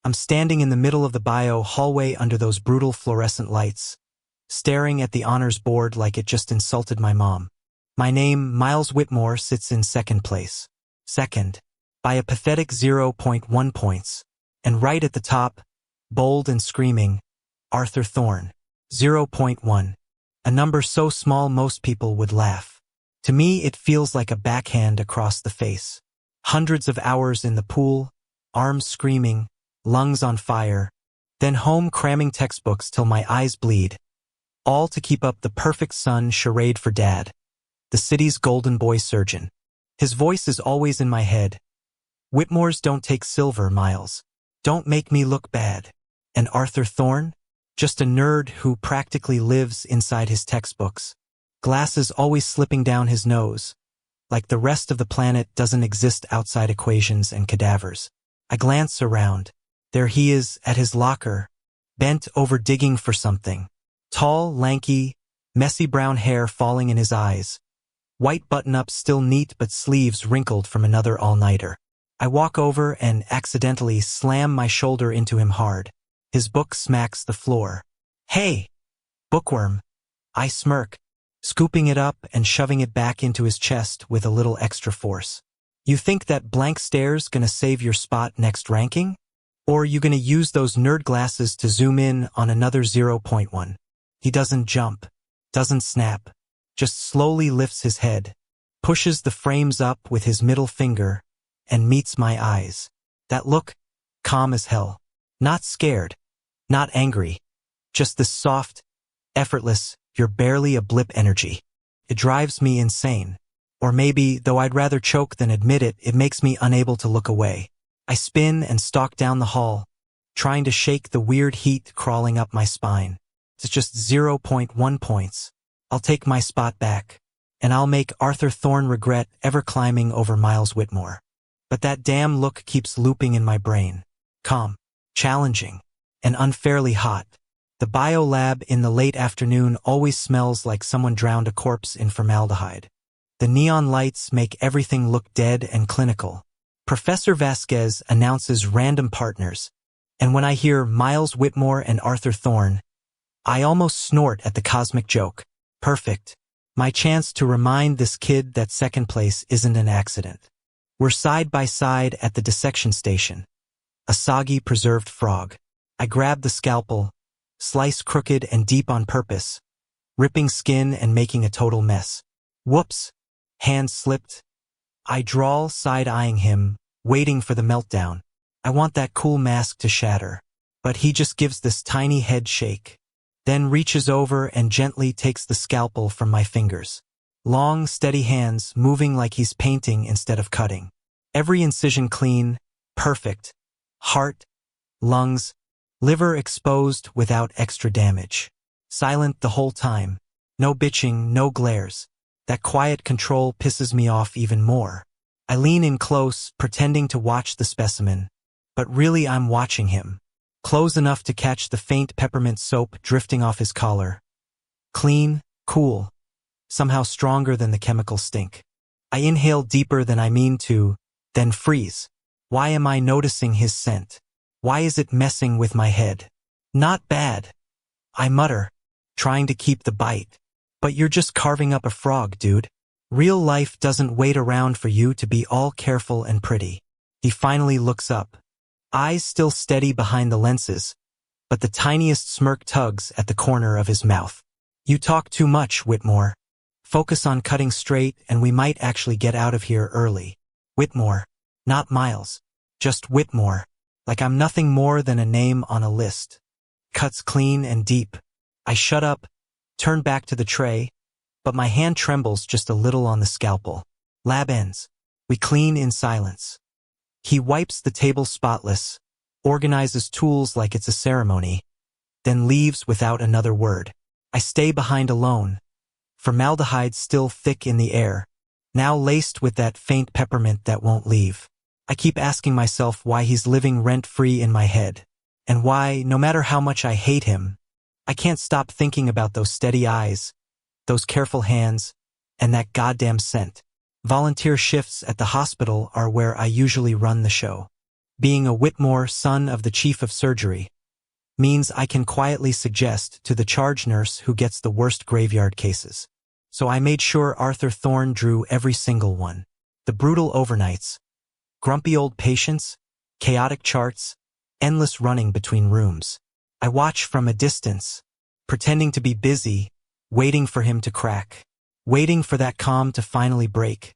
I'm standing in the middle of the bio hallway under those brutal fluorescent lights, staring at the honors board like it just insulted my mom. My name, Miles Whitmore, sits in second place. Second, by a pathetic 0.1 points. And right at the top, bold and screaming, Arthur Thorne. 0.1. A number so small most people would laugh. To me, it feels like a backhand across the face. Hundreds of hours in the pool, arms screaming, lungs on fire, then home cramming textbooks till my eyes bleed, all to keep up the perfect son charade for Dad, the city's golden boy surgeon. His voice is always in my head. Whitmores don't take silver, Miles. Don't make me look bad. And Arthur Thorne? Just a nerd who practically lives inside his textbooks. Glasses always slipping down his nose, like the rest of the planet doesn't exist outside equations and cadavers. I glance around. There he is at his locker, bent over digging for something. Tall, lanky, messy brown hair falling in his eyes. White button-up still neat but sleeves wrinkled from another all-nighter. I walk over and accidentally slam my shoulder into him hard. His book smacks the floor. Hey, bookworm. I smirk, scooping it up and shoving it back into his chest with a little extra force. You think that blank stare's gonna save your spot next ranking? Or are you gonna use those nerd glasses to zoom in on another 0.1? He doesn't jump, doesn't snap, just slowly lifts his head, pushes the frames up with his middle finger, and meets my eyes. That look, calm as hell. Not scared, not angry, just this soft, effortless, you're barely a blip energy. It drives me insane. Or maybe, though I'd rather choke than admit it, it makes me unable to look away. I spin and stalk down the hall, trying to shake the weird heat crawling up my spine. It's just 0.1 points. I'll take my spot back, and I'll make Arthur Thorne regret ever climbing over Miles Whitmore. But that damn look keeps looping in my brain. Calm, challenging, and unfairly hot. The biolab in the late afternoon always smells like someone drowned a corpse in formaldehyde. The neon lights make everything look dead and clinical. Professor Vasquez announces random partners, and when I hear Miles Whitmore and Arthur Thorne, I almost snort at the cosmic joke. Perfect. My chance to remind this kid that second place isn't an accident. We're side by side at the dissection station. A soggy preserved frog. I grab the scalpel, slice crooked and deep on purpose, ripping skin and making a total mess. Whoops. Hand slipped. I drawl, side-eyeing him, waiting for the meltdown. I want that cool mask to shatter. But he just gives this tiny head shake, then reaches over and gently takes the scalpel from my fingers. Long, steady hands, moving like he's painting instead of cutting. Every incision clean, perfect. Heart, lungs, liver exposed without extra damage. Silent the whole time. No bitching, no glares. That quiet control pisses me off even more. I lean in close, pretending to watch the specimen, but really I'm watching him. Close enough to catch the faint peppermint soap drifting off his collar. Clean, cool, somehow stronger than the chemical stink. I inhale deeper than I mean to, then freeze. Why am I noticing his scent? Why is it messing with my head? Not bad, I mutter, trying to keep the bite. But you're just carving up a frog, dude. Real life doesn't wait around for you to be all careful and pretty. He finally looks up, eyes still steady behind the lenses, but the tiniest smirk tugs at the corner of his mouth. You talk too much, Whitmore. Focus on cutting straight and we might actually get out of here early. Whitmore, not Miles, just Whitmore, like I'm nothing more than a name on a list. Cuts clean and deep. I shut up, turn back to the tray, but my hand trembles just a little on the scalpel. Lab ends. We clean in silence. He wipes the table spotless, organizes tools like it's a ceremony, then leaves without another word. I stay behind alone, formaldehyde still thick in the air, now laced with that faint peppermint that won't leave. I keep asking myself why he's living rent-free in my head, and why, no matter how much I hate him, I can't stop thinking about those steady eyes, those careful hands, and that goddamn scent. Volunteer shifts at the hospital are where I usually run the show. Being a Whitmore, son of the chief of surgery, means I can quietly suggest to the charge nurse who gets the worst graveyard cases. So I made sure Arthur Thorne drew every single one. The brutal overnights, grumpy old patients, chaotic charts, endless running between rooms. I watch from a distance, pretending to be busy, waiting for him to crack, waiting for that calm to finally break,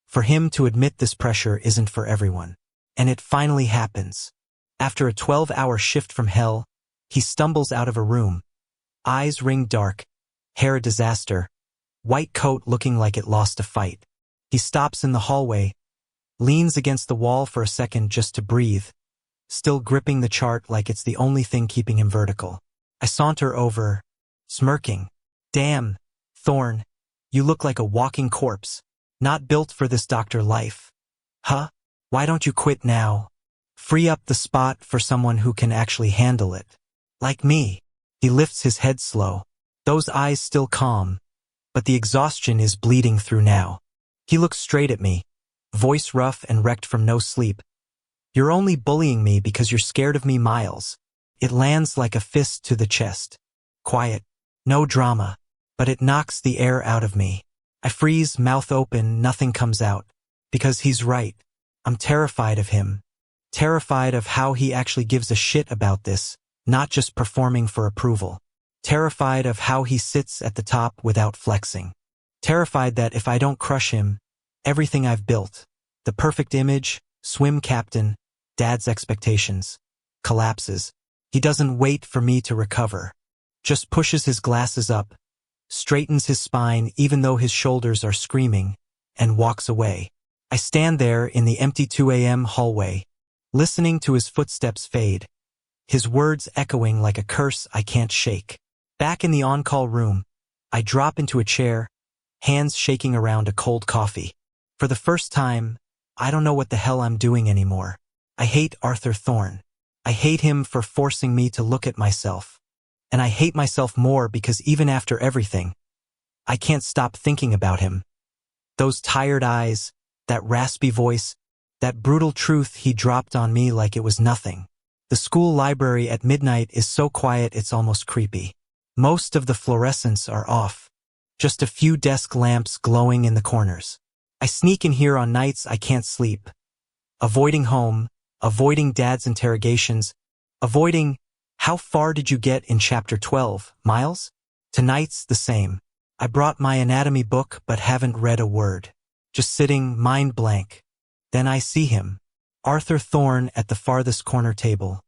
for him to admit this pressure isn't for everyone. And it finally happens. After a 12-hour shift from hell, he stumbles out of a room, eyes ringed dark, hair a disaster, white coat looking like it lost a fight. He stops in the hallway, leans against the wall for a second just to breathe, still gripping the chart like it's the only thing keeping him vertical. I saunter over, smirking. Damn, Thorne, you look like a walking corpse, not built for this doctor life. Huh? Why don't you quit now? Free up the spot for someone who can actually handle it. Like me. He lifts his head slow, those eyes still calm, but the exhaustion is bleeding through now. He looks straight at me, voice rough and wrecked from no sleep. You're only bullying me because you're scared of me, Miles. It lands like a fist to the chest. Quiet. No drama. But it knocks the air out of me. I freeze, mouth open, nothing comes out. Because he's right. I'm terrified of him. Terrified of how he actually gives a shit about this, not just performing for approval. Terrified of how he sits at the top without flexing. Terrified that if I don't crush him, everything I've built, the perfect image, swim captain, dad's expectations, collapses. He doesn't wait for me to recover. Just pushes his glasses up, straightens his spine even though his shoulders are screaming, and walks away. I stand there in the empty 2 a.m. hallway, listening to his footsteps fade, his words echoing like a curse I can't shake. Back in the on-call room, I drop into a chair, hands shaking around a cold coffee. For the first time, I don't know what the hell I'm doing anymore. I hate Arthur Thorne. I hate him for forcing me to look at myself. And I hate myself more because even after everything, I can't stop thinking about him. Those tired eyes, that raspy voice, that brutal truth he dropped on me like it was nothing. The school library at midnight is so quiet it's almost creepy. Most of the fluorescents are off. Just a few desk lamps glowing in the corners. I sneak in here on nights I can't sleep. Avoiding home, avoiding Dad's interrogations, avoiding, how far did you get in chapter 12, Miles? Tonight's the same. I brought my anatomy book but haven't read a word. Just sitting, mind blank. Then I see him. Arthur Thorne at the farthest corner table.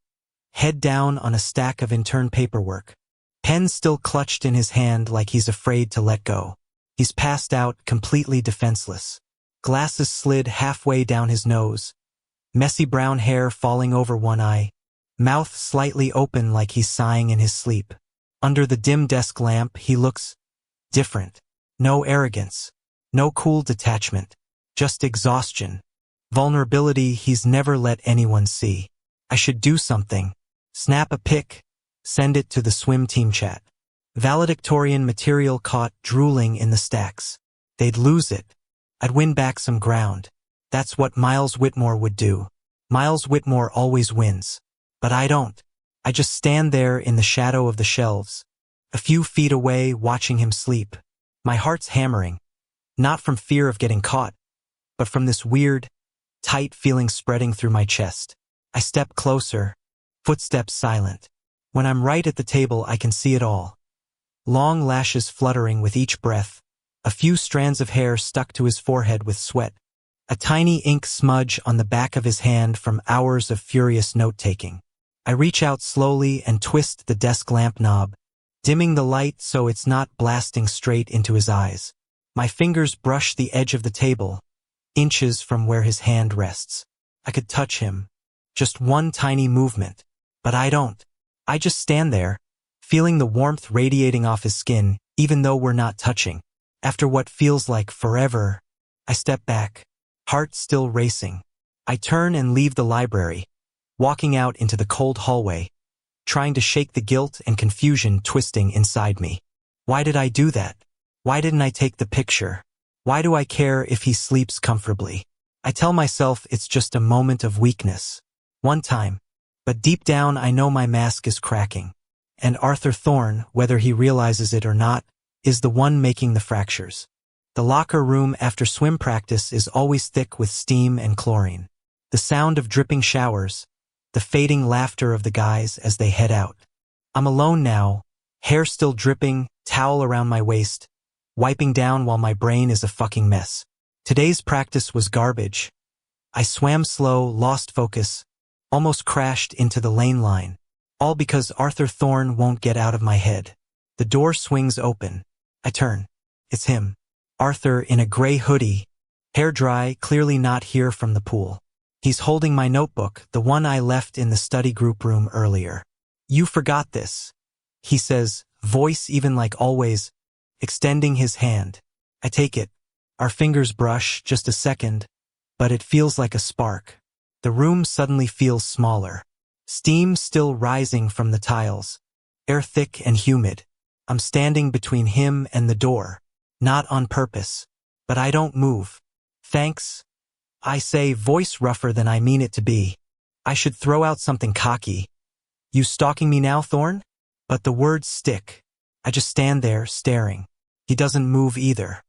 Head down on a stack of intern paperwork. Pen still clutched in his hand like he's afraid to let go. He's passed out, completely defenseless. Glasses slid halfway down his nose. Messy brown hair falling over one eye. Mouth slightly open like he's sighing in his sleep. Under the dim desk lamp, he looks different. No arrogance. No cool detachment. Just exhaustion. Vulnerability he's never let anyone see. I should do something. Snap a pic. Send it to the swim team chat. Valedictorian material caught drooling in the stacks. They'd lose it. I'd win back some ground. That's what Miles Whitmore would do. Miles Whitmore always wins. But I don't. I just stand there in the shadow of the shelves, a few feet away watching him sleep. My heart's hammering. Not from fear of getting caught, but from this weird, tight feeling spreading through my chest. I step closer, footsteps silent. When I'm right at the table, I can see it all. Long lashes fluttering with each breath, a few strands of hair stuck to his forehead with sweat, a tiny ink smudge on the back of his hand from hours of furious note-taking. I reach out slowly and twist the desk lamp knob, dimming the light so it's not blasting straight into his eyes. My fingers brush the edge of the table, inches from where his hand rests. I could touch him. Just one tiny movement. But I don't. I just stand there, feeling the warmth radiating off his skin, even though we're not touching. After what feels like forever, I step back, heart still racing. I turn and leave the library, walking out into the cold hallway, trying to shake the guilt and confusion twisting inside me. Why did I do that? Why didn't I take the picture? Why do I care if he sleeps comfortably? I tell myself it's just a moment of weakness. One time. But deep down I know my mask is cracking. And Arthur Thorne, whether he realizes it or not, is the one making the fractures. The locker room after swim practice is always thick with steam and chlorine. The sound of dripping showers, the fading laughter of the guys as they head out. I'm alone now, hair still dripping, towel around my waist, wiping down while my brain is a fucking mess. Today's practice was garbage. I swam slow, lost focus, almost crashed into the lane line. All because Arthur Thorne won't get out of my head. The door swings open. I turn. It's him. Arthur in a gray hoodie, hair dry, clearly not here from the pool. He's holding my notebook, the one I left in the study group room earlier. You forgot this, he says, voice even like always, extending his hand. I take it. Our fingers brush, just a second, but it feels like a spark. The room suddenly feels smaller. Steam still rising from the tiles. Air thick and humid. I'm standing between him and the door. Not on purpose. But I don't move. Thanks. I say, voice rougher than I mean it to be. I should throw out something cocky. You stalking me now, Thorne? But the words stick. I just stand there, staring. He doesn't move either.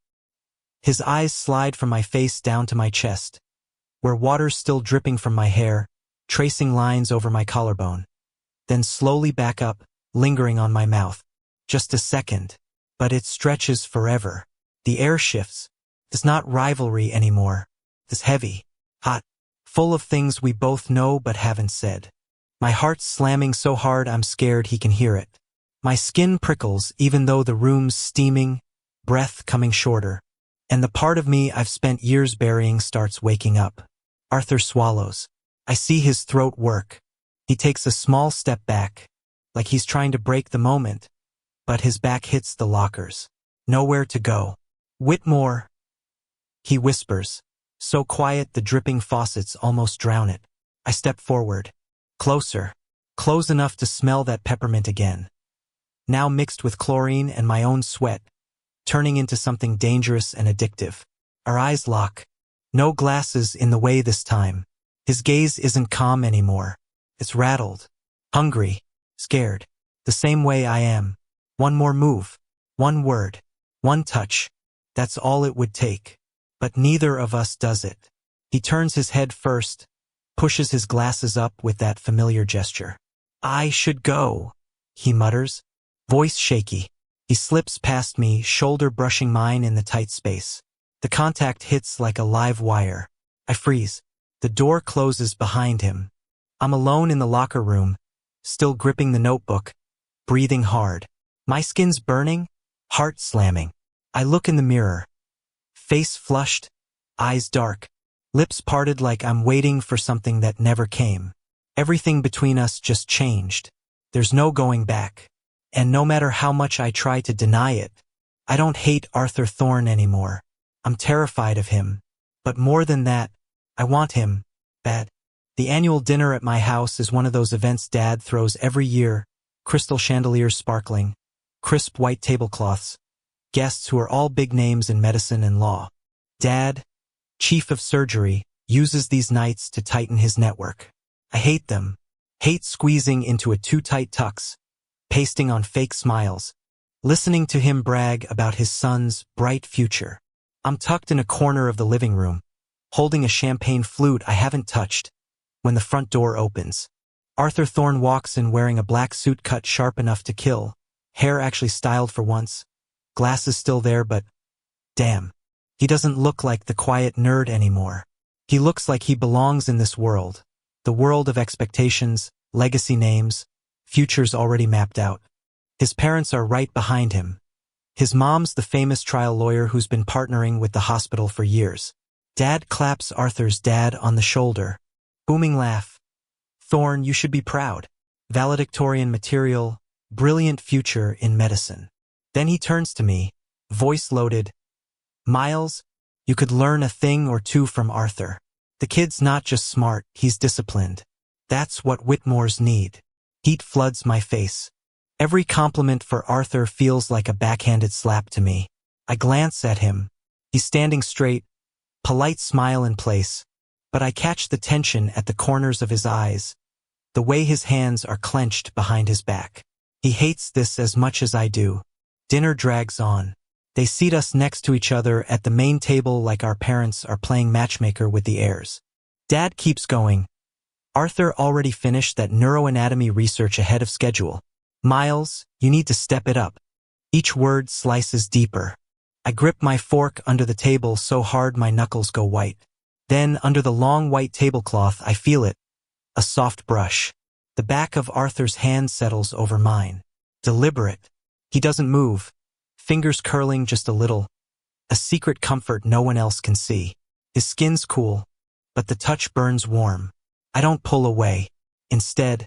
His eyes slide from my face down to my chest, where water's still dripping from my hair, tracing lines over my collarbone. Then slowly back up, lingering on my mouth. Just a second. But it stretches forever. The air shifts. It's not rivalry anymore. It's heavy, hot, full of things we both know but haven't said. My heart's slamming so hard I'm scared he can hear it. My skin prickles even though the room's steaming, breath coming shorter. And the part of me I've spent years burying starts waking up. Arthur swallows. I see his throat work. He takes a small step back, like he's trying to break the moment, but his back hits the lockers. Nowhere to go. Whitmore, he whispers, so quiet the dripping faucets almost drown it. I step forward. Closer. Close enough to smell that peppermint again. Now mixed with chlorine and my own sweat, turning into something dangerous and addictive. Our eyes lock. No glasses in the way this time. His gaze isn't calm anymore. It's rattled. Hungry. Scared. The same way I am. One more move. One word. One touch. That's all it would take. But neither of us does it. He turns his head first, pushes his glasses up with that familiar gesture. I should go, he mutters, voice shaky. He slips past me, shoulder brushing mine in the tight space. The contact hits like a live wire. I freeze. The door closes behind him. I'm alone in the locker room, still gripping the notebook, breathing hard. My skin's burning, heart slamming. I look in the mirror. Face flushed, eyes dark, lips parted like I'm waiting for something that never came. Everything between us just changed. There's no going back. And no matter how much I try to deny it, I don't hate Arthur Thorne anymore. I'm terrified of him. But more than that, I want him, bad. The annual dinner at my house is one of those events Dad throws every year, crystal chandeliers sparkling, crisp white tablecloths, guests who are all big names in medicine and law. Dad, chief of surgery, uses these nights to tighten his network. I hate them. Hate squeezing into a too tight tux, pasting on fake smiles, listening to him brag about his son's bright future. I'm tucked in a corner of the living room, holding a champagne flute I haven't touched, when the front door opens. Arthur Thorne walks in wearing a black suit cut sharp enough to kill, hair actually styled for once, glasses still there, but damn, he doesn't look like the quiet nerd anymore. He looks like he belongs in this world, the world of expectations, legacy names, futures already mapped out. His parents are right behind him. His mom's the famous trial lawyer who's been partnering with the hospital for years. Dad claps Arthur's dad on the shoulder. Booming laugh. Thorne, you should be proud. Valedictorian material, brilliant future in medicine. Then he turns to me, voice loaded. Miles, you could learn a thing or two from Arthur. The kid's not just smart, he's disciplined. That's what Whitmores need. Heat floods my face. Every compliment for Arthur feels like a backhanded slap to me. I glance at him. He's standing straight, polite smile in place, but I catch the tension at the corners of his eyes, the way his hands are clenched behind his back. He hates this as much as I do. Dinner drags on. They seat us next to each other at the main table like our parents are playing matchmaker with the heirs. Dad keeps going. Arthur already finished that neuroanatomy research ahead of schedule. Miles, you need to step it up. Each word slices deeper. I grip my fork under the table so hard my knuckles go white. Then, under the long white tablecloth, I feel it. A soft brush. The back of Arthur's hand settles over mine. Deliberate. He doesn't move. Fingers curling just a little. A secret comfort no one else can see. His skin's cool, but the touch burns warm. I don't pull away. Instead,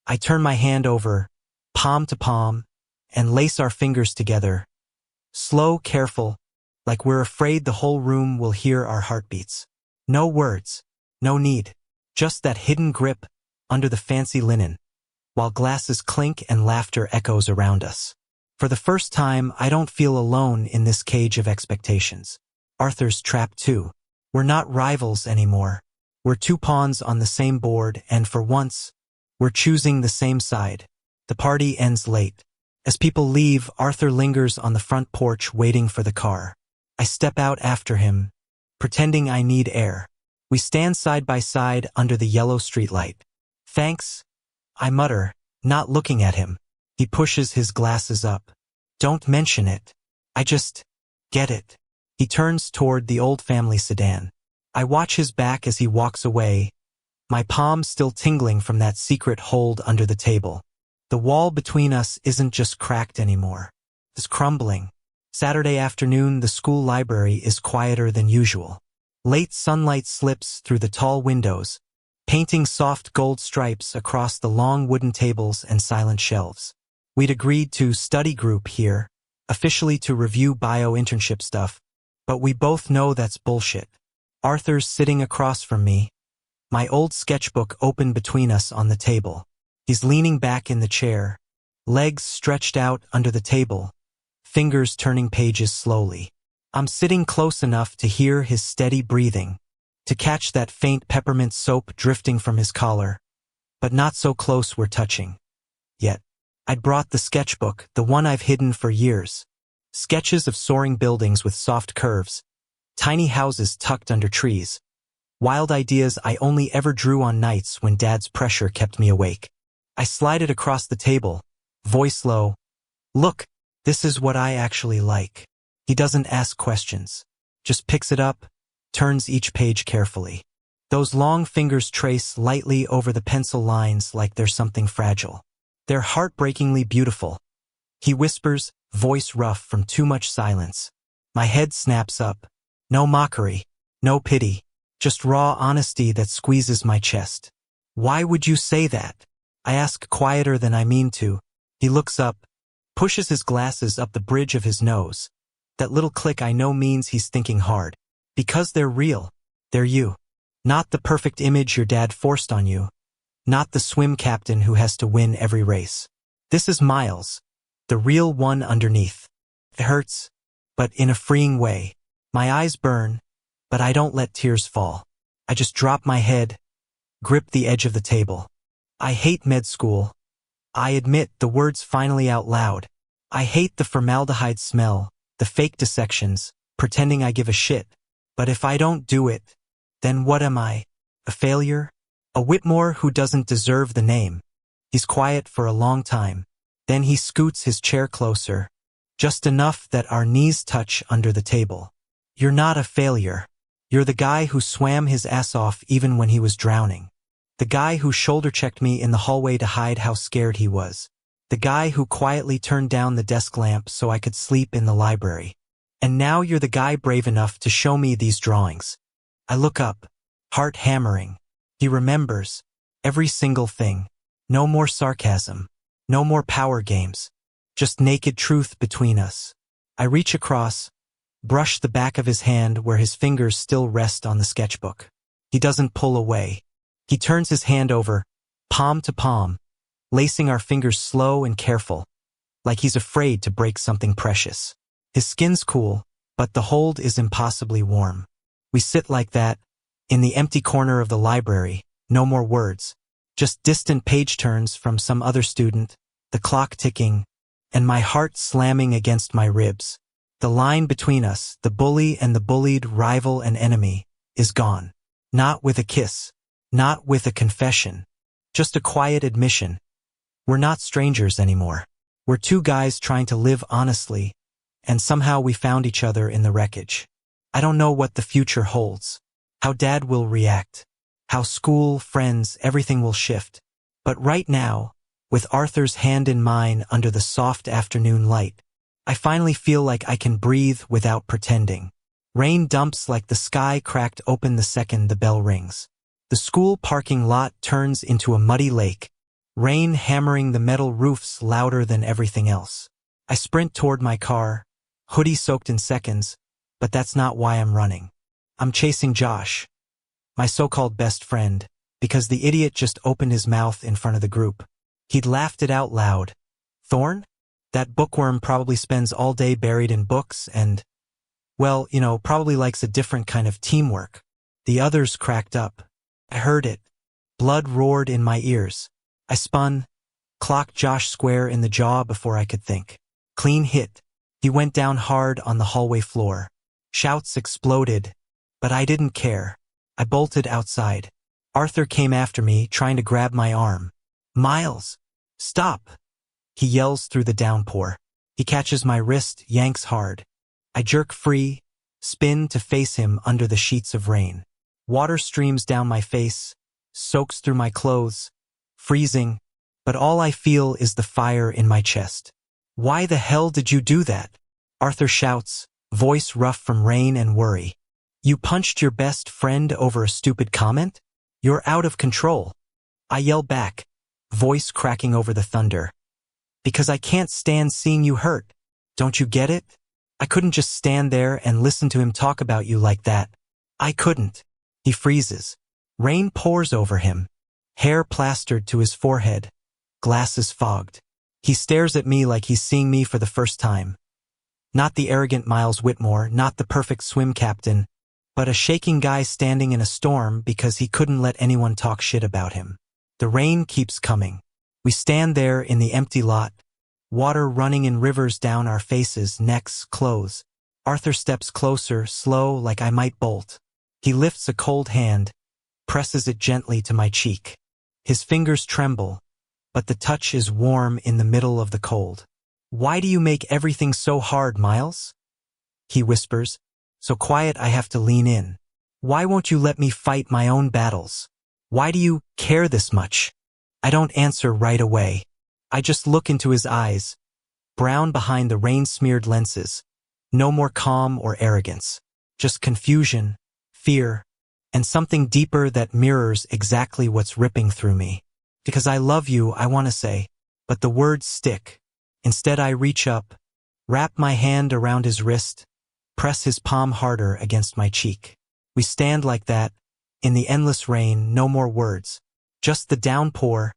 I turn my hand over, palm to palm, and lace our fingers together. Slow, careful, like we're afraid the whole room will hear our heartbeats. No words, no need, just that hidden grip under the fancy linen, while glasses clink and laughter echoes around us. For the first time, I don't feel alone in this cage of expectations. Arthur's trapped too. We're not rivals anymore. We're two pawns on the same board, and for once, we're choosing the same side. The party ends late. As people leave, Arthur lingers on the front porch waiting for the car. I step out after him, pretending I need air. We stand side by side under the yellow streetlight. Thanks, I mutter, not looking at him. He pushes his glasses up. Don't mention it. I just get it. He turns toward the old family sedan. I watch his back as he walks away, my palm still tingling from that secret hold under the table. The wall between us isn't just cracked anymore. It's crumbling. Saturday afternoon, the school library is quieter than usual. Late sunlight slips through the tall windows, painting soft gold stripes across the long wooden tables and silent shelves. We'd agreed to study group here, officially to review bio internship stuff, but we both know that's bullshit. Arthur's sitting across from me, my old sketchbook open between us on the table. He's leaning back in the chair, legs stretched out under the table, fingers turning pages slowly. I'm sitting close enough to hear his steady breathing, to catch that faint peppermint soap drifting from his collar, but not so close we're touching. Yet, I'd brought the sketchbook, the one I've hidden for years. Sketches of soaring buildings with soft curves, tiny houses tucked under trees, wild ideas I only ever drew on nights when Dad's pressure kept me awake. I slide it across the table, voice low. Look, this is what I actually like. He doesn't ask questions, just picks it up, turns each page carefully. Those long fingers trace lightly over the pencil lines like there's something fragile. They're heartbreakingly beautiful. He whispers, voice rough from too much silence. My head snaps up. No mockery, no pity, just raw honesty that squeezes my chest. Why would you say that? I ask quieter than I mean to. He looks up, pushes his glasses up the bridge of his nose. That little click I know means he's thinking hard. Because they're real. They're you. Not the perfect image your dad forced on you. Not the swim captain who has to win every race. This is Miles, the real one underneath. It hurts, but in a freeing way. My eyes burn, but I don't let tears fall. I just drop my head, grip the edge of the table. I hate med school. I admit the words finally out loud. I hate the formaldehyde smell, the fake dissections, pretending I give a shit. But if I don't do it, then what am I? A failure? A Whitmore who doesn't deserve the name. He's quiet for a long time. Then he scoots his chair closer, just enough that our knees touch under the table. You're not a failure. You're the guy who swam his ass off even when he was drowning. The guy who shoulder-checked me in the hallway to hide how scared he was. The guy who quietly turned down the desk lamp so I could sleep in the library. And now you're the guy brave enough to show me these drawings. I look up, heart hammering. He remembers every single thing. No more sarcasm. No more power games. Just naked truth between us. I reach across, brush the back of his hand where his fingers still rest on the sketchbook. He doesn't pull away. He turns his hand over, palm to palm, lacing our fingers slow and careful, like he's afraid to break something precious. His skin's cool, but the hold is impossibly warm. We sit like that, In the empty corner of the library, no more words. Just distant page turns from some other student, the clock ticking, and my heart slamming against my ribs. The line between us, the bully and the bullied, rival and enemy, is gone. Not with a kiss. Not with a confession. Just a quiet admission. We're not strangers anymore. We're two guys trying to live honestly, and somehow we found each other in the wreckage. I don't know what the future holds. How Dad will react. How school, friends, everything will shift. But right now, with Arthur's hand in mine under the soft afternoon light, I finally feel like I can breathe without pretending. Rain dumps like the sky cracked open the second the bell rings. The school parking lot turns into a muddy lake, rain hammering the metal roofs louder than everything else. I sprint toward my car, hoodie soaked in seconds, but that's not why I'm running. I'm chasing Josh, my so-called best friend, because the idiot just opened his mouth in front of the group. He'd laughed it out loud. Thorne? That bookworm probably spends all day buried in books and, well, probably likes a different kind of teamwork. The others cracked up. I heard it. Blood roared in my ears. I spun, clocked Josh square in the jaw before I could think. Clean hit. He went down hard on the hallway floor. Shouts exploded, but I didn't care. I bolted outside. Arthur came after me, trying to grab my arm. Miles! Stop! He yells through the downpour. He catches my wrist, yanks hard. I jerk free, spin to face him under the sheets of rain. Water streams down my face, soaks through my clothes, freezing, but all I feel is the fire in my chest. Why the hell did you do that? Arthur shouts, voice rough from rain and worry. You punched your best friend over a stupid comment? You're out of control. I yell back, voice cracking over the thunder. Because I can't stand seeing you hurt. Don't you get it? I couldn't just stand there and listen to him talk about you like that. I couldn't. He freezes. Rain pours over him. Hair plastered to his forehead. Glasses fogged. He stares at me like he's seeing me for the first time. Not the arrogant Miles Whitmore, not the perfect swim captain, but a shaking guy standing in a storm because he couldn't let anyone talk shit about him. The rain keeps coming. We stand there in the empty lot, water running in rivers down our faces, necks, clothes. Arthur steps closer, slow, like I might bolt. He lifts a cold hand, presses it gently to my cheek. His fingers tremble, but the touch is warm in the middle of the cold. Why do you make everything so hard, Miles? He whispers, so quiet I have to lean in. Why won't you let me fight my own battles? Why do you care this much? I don't answer right away. I just look into his eyes, brown behind the rain-smeared lenses. No more calm or arrogance, just confusion, fear, and something deeper that mirrors exactly what's ripping through me. Because I love you, I want to say, but the words stick. Instead I reach up, wrap my hand around his wrist, press his palm harder against my cheek. We stand like that, in the endless rain, no more words. Just the downpour,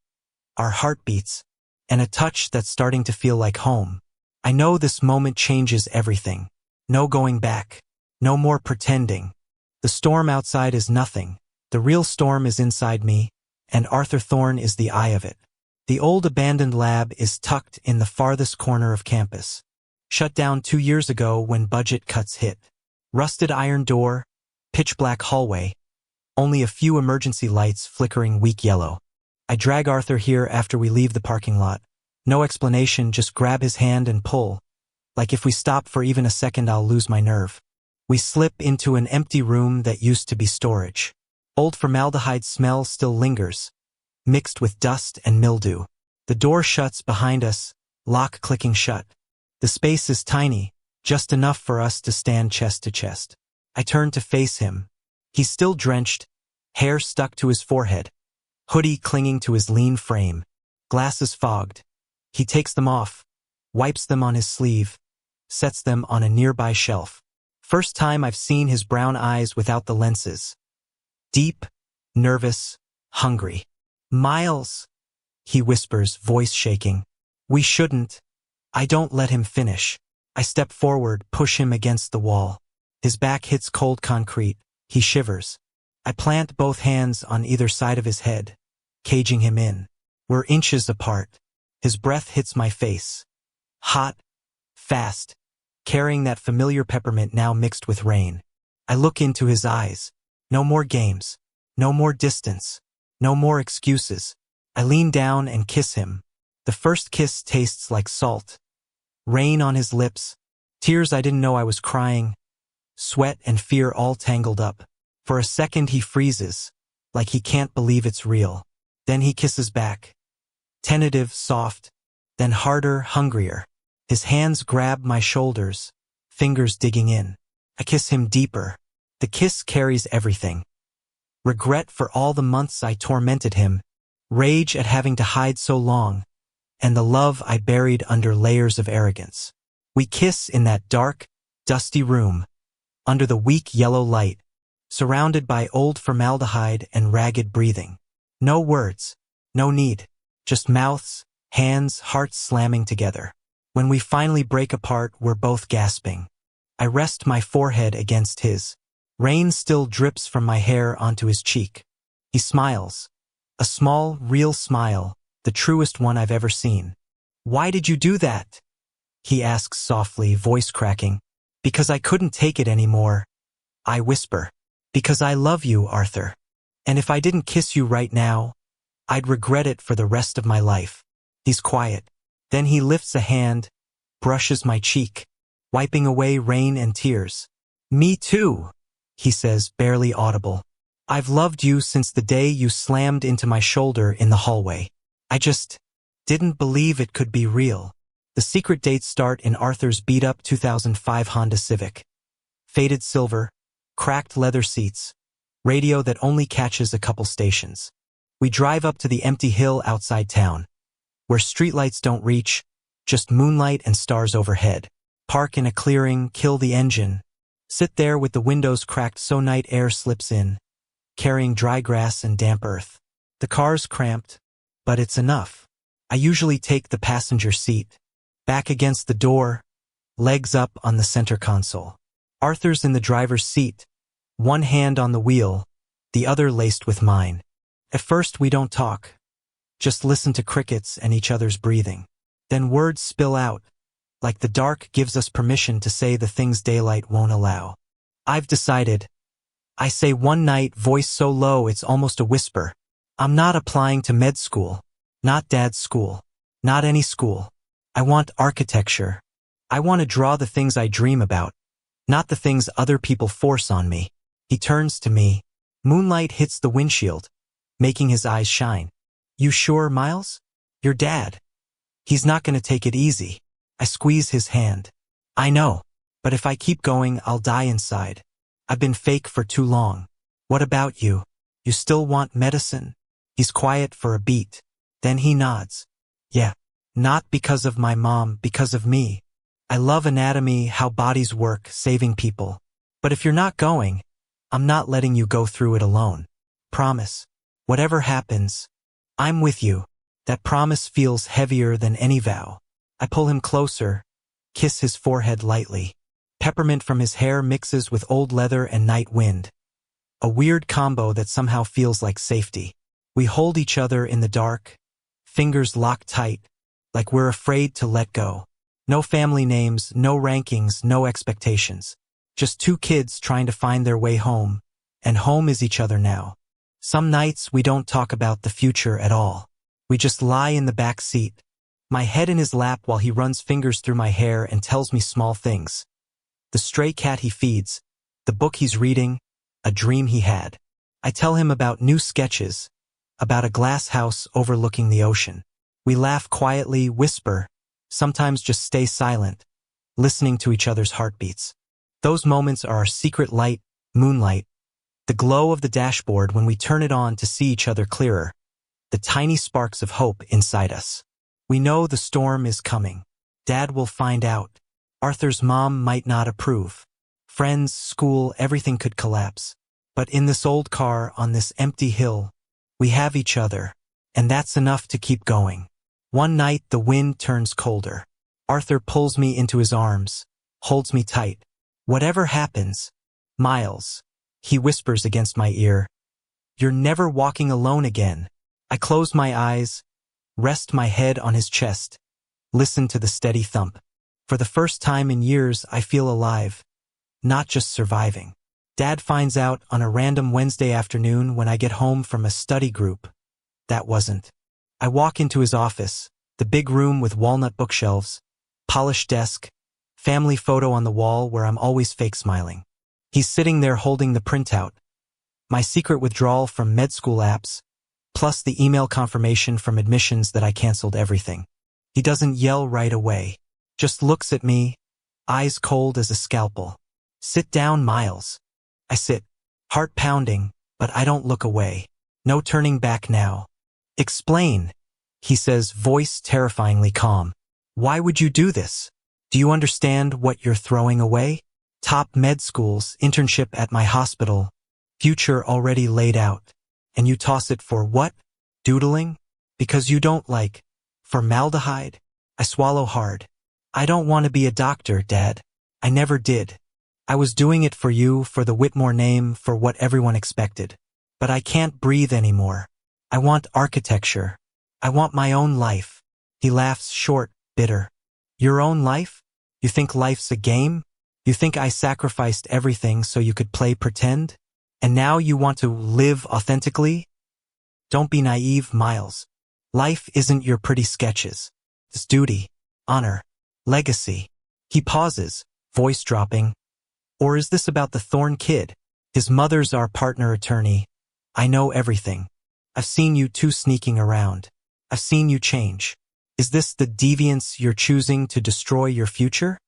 our heartbeats, and a touch that's starting to feel like home. I know this moment changes everything. No going back. No more pretending. The storm outside is nothing. The real storm is inside me, and Arthur Thorne is the eye of it. The old abandoned lab is tucked in the farthest corner of campus. Shut down 2 years ago when budget cuts hit. Rusted iron door, pitch-black hallway, only a few emergency lights flickering weak yellow. I drag Arthur here after we leave the parking lot. No explanation, just grab his hand and pull. Like if we stop for even a second I'll lose my nerve. We slip into an empty room that used to be storage. Old formaldehyde smell still lingers, mixed with dust and mildew. The door shuts behind us, lock clicking shut. The space is tiny, just enough for us to stand chest to chest. I turn to face him. He's still drenched, hair stuck to his forehead, hoodie clinging to his lean frame, glasses fogged. He takes them off, wipes them on his sleeve, sets them on a nearby shelf. First time I've seen his brown eyes without the lenses. Deep, nervous, hungry. Miles, he whispers, voice shaking. We shouldn't. I don't let him finish. I step forward, push him against the wall. His back hits cold concrete. He shivers. I plant both hands on either side of his head, caging him in. We're inches apart. His breath hits my face. Hot, fast, carrying that familiar peppermint now mixed with rain. I look into his eyes. No more games. No more distance. No more excuses. I lean down and kiss him. The first kiss tastes like salt. Rain on his lips. Tears I didn't know I was crying. Sweat and fear all tangled up. For a second he freezes, like he can't believe it's real. Then he kisses back. Tentative, soft, then harder, hungrier. His hands grab my shoulders, fingers digging in. I kiss him deeper. The kiss carries everything. Regret for all the months I tormented him, rage at having to hide so long, and the love I buried under layers of arrogance. We kiss in that dark, dusty room, under the weak yellow light, surrounded by old formaldehyde and ragged breathing. No words, no need, just mouths, hands, hearts slamming together. When we finally break apart, we're both gasping. I rest my forehead against his. Rain still drips from my hair onto his cheek. He smiles. A small, real smile, the truest one I've ever seen. "Why did you do that?" he asks softly, voice cracking. "Because I couldn't take it anymore," I whisper. "Because I love you, Arthur. And if I didn't kiss you right now, I'd regret it for the rest of my life." He's quiet. Then he lifts a hand, brushes my cheek, wiping away rain and tears. "Me too," he says, barely audible. "I've loved you since the day you slammed into my shoulder in the hallway. I just didn't believe it could be real." The secret dates start in Arthur's beat-up 2005 Honda Civic. Faded silver, cracked leather seats, radio that only catches a couple stations. We drive up to the empty hill outside town, where streetlights don't reach, just moonlight and stars overhead. Park in a clearing, kill the engine. Sit there with the windows cracked so night air slips in, carrying dry grass and damp earth. The car's cramped, but it's enough. I usually take the passenger seat, back against the door, legs up on the center console. Arthur's in the driver's seat, one hand on the wheel, the other laced with mine. At first we don't talk, just listen to crickets and each other's breathing. Then words spill out, like the dark gives us permission to say the things daylight won't allow. "I've decided," I say one night, voice so low it's almost a whisper. "I'm not applying to med school, not dad's school, not any school. I want architecture. I want to draw the things I dream about, not the things other people force on me." He turns to me. Moonlight hits the windshield, making his eyes shine. "You sure, Miles? Your dad. He's not going to take it easy." I squeeze his hand. "I know, but if I keep going, I'll die inside. I've been fake for too long." "What about you? You still want medicine?" He's quiet for a beat. Then he nods. "Yeah. Not because of my mom, because of me. I love anatomy, how bodies work, saving people. But if you're not going, I'm not letting you go through it alone. Promise. Whatever happens, I'm with you." That promise feels heavier than any vow. I pull him closer, kiss his forehead lightly. Peppermint from his hair mixes with old leather and night wind. A weird combo that somehow feels like safety. We hold each other in the dark, fingers locked tight, like we're afraid to let go. No family names, no rankings, no expectations. Just two kids trying to find their way home, and home is each other now. Some nights we don't talk about the future at all. We just lie in the back seat, my head in his lap while he runs fingers through my hair and tells me small things. The stray cat he feeds, the book he's reading, a dream he had. I tell him about new sketches, about a glass house overlooking the ocean. We laugh quietly, whisper, sometimes just stay silent, listening to each other's heartbeats. Those moments are our secret light, moonlight, the glow of the dashboard when we turn it on to see each other clearer, the tiny sparks of hope inside us. We know the storm is coming. Dad will find out. Arthur's mom might not approve. Friends, school, everything could collapse. But in this old car, on this empty hill, we have each other, and that's enough to keep going. One night, the wind turns colder. Arthur pulls me into his arms, holds me tight. "Whatever happens, Miles," he whispers against my ear, You're never walking alone again. I close my eyes, rest my head on his chest, listen to the steady thump. For the first time in years, I feel alive, not just surviving. Dad finds out on a random Wednesday afternoon when I get home from a study group. That wasn't. I walk into his office, the big room with walnut bookshelves, polished desk, family photo on the wall where I'm always fake smiling. He's sitting there holding the printout, my secret withdrawal from med school apps, plus the email confirmation from admissions that I canceled everything. He doesn't yell right away, just looks at me, eyes cold as a scalpel. Sit down, Miles. I sit, heart pounding, but I don't look away. No turning back now. Explain, he says, voice terrifyingly calm. Why would you do this? Do you understand what you're throwing away? Top med schools, internship at my hospital, future already laid out. And you toss it for what? Doodling? Because you don't like formaldehyde? I swallow hard. I don't want to be a doctor, Dad. I never did. I was doing it for you, for the Whitmore name, for what everyone expected. But I can't breathe anymore. I want architecture. I want my own life. He laughs short, bitter. Your own life? You think life's a game? You think I sacrificed everything so you could play pretend? And now you want to live authentically? Don't be naive, Miles. Life isn't your pretty sketches. It's duty, honor, legacy. He pauses, voice dropping. Or is this about the Thorne kid? His mother's our partner attorney. I know everything. I've seen you two sneaking around. I've seen you change. Is this the deviance you're choosing to destroy your future?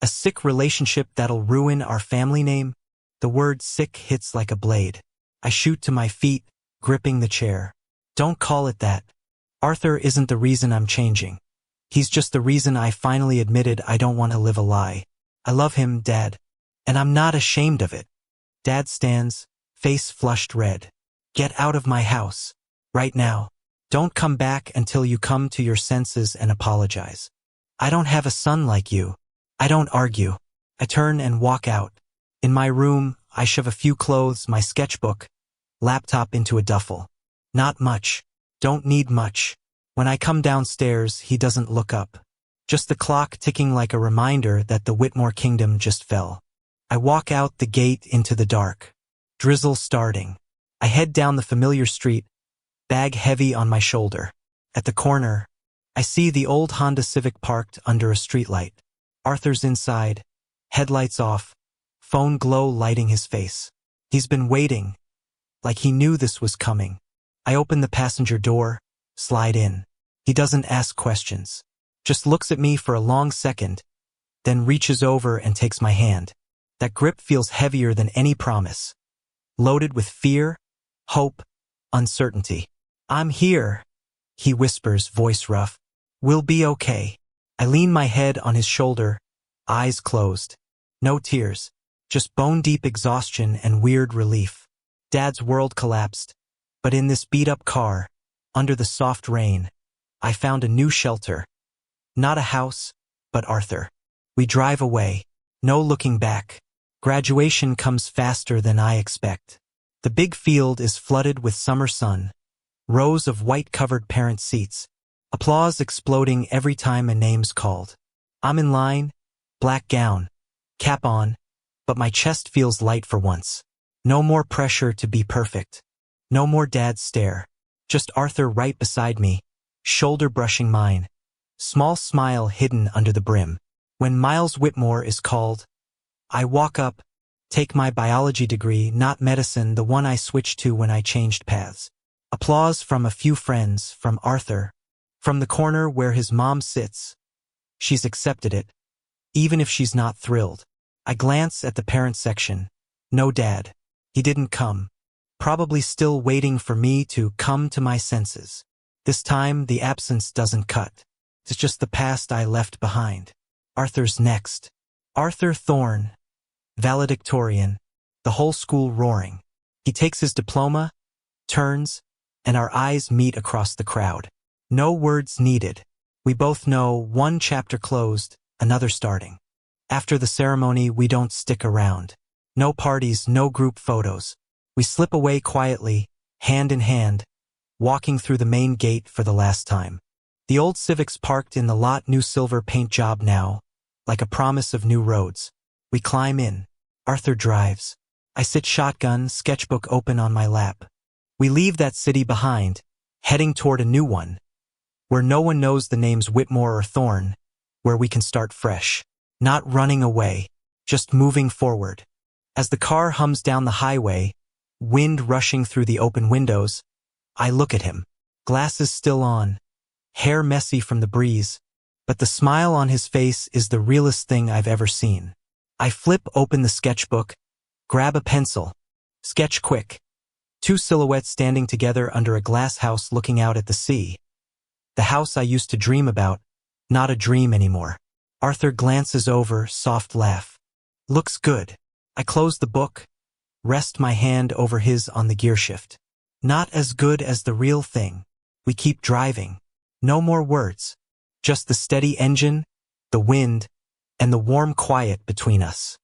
A sick relationship that'll ruin our family name? The word sick hits like a blade. I shoot to my feet, gripping the chair. Don't call it that. Arthur isn't the reason I'm changing. He's just the reason I finally admitted I don't want to live a lie. I love him, Dad. And I'm not ashamed of it. Dad stands, face flushed red. Get out of my house. Right now. Don't come back until you come to your senses and apologize. I don't have a son like you. I don't argue. I turn and walk out. In my room, I shove a few clothes, my sketchbook, laptop into a duffel. Not much. Don't need much. When I come downstairs, he doesn't look up. Just the clock ticking like a reminder that the Whitmore kingdom just fell. I walk out the gate into the dark. Drizzle starting. I head down the familiar street, bag heavy on my shoulder. At the corner, I see the old Honda Civic parked under a streetlight. Arthur's inside, headlights off, phone glow lighting his face. He's been waiting, like he knew this was coming. I open the passenger door, slide in. He doesn't ask questions, just looks at me for a long second, then reaches over and takes my hand. That grip feels heavier than any promise, loaded with fear, hope, uncertainty. I'm here, he whispers, voice rough. We'll be okay. I lean my head on his shoulder, eyes closed. No tears, just bone-deep exhaustion and weird relief. Dad's world collapsed, but in this beat-up car, under the soft rain, I found a new shelter. Not a house, but Arthur. We drive away, no looking back. Graduation comes faster than I expect. The big field is flooded with summer sun, rows of white-covered parent seats, applause exploding every time a name's called. I'm in line, black gown, cap on, but my chest feels light for once. No more pressure to be perfect. No more Dad's stare. Just Arthur right beside me, shoulder brushing mine, small smile hidden under the brim. When Miles Whitmore is called, I walk up, take my biology degree, not medicine, the one I switched to when I changed paths. Applause from a few friends, from Arthur, from the corner where his mom sits. She's accepted it, even if she's not thrilled. I glance at the parent section. No Dad. He didn't come. Probably still waiting for me to come to my senses. This time, the absence doesn't cut. It's just the past I left behind. Arthur's next. Arthur Thorne, valedictorian, the whole school roaring. He takes his diploma, turns, and our eyes meet across the crowd. No words needed. We both know one chapter closed, another starting. After the ceremony, we don't stick around. No parties, no group photos. We slip away quietly, hand in hand, walking through the main gate for the last time. The old Civic's parked in the lot, new silver paint job now, like a promise of new roads. We climb in. Arthur drives. I sit shotgun, sketchbook open on my lap. We leave that city behind, heading toward a new one, where no one knows the names Whitmore or Thorne, where we can start fresh. Not running away, just moving forward. As the car hums down the highway, wind rushing through the open windows, I look at him. Glasses still on, hair messy from the breeze, but the smile on his face is the realest thing I've ever seen. I flip open the sketchbook, grab a pencil, sketch quick. Two silhouettes standing together under a glass house looking out at the sea. The house I used to dream about, not a dream anymore. Arthur glances over, soft laugh. Looks good. I close the book, rest my hand over his on the gearshift. Not as good as the real thing. We keep driving. No more words. Just the steady engine, the wind, and the warm quiet between us.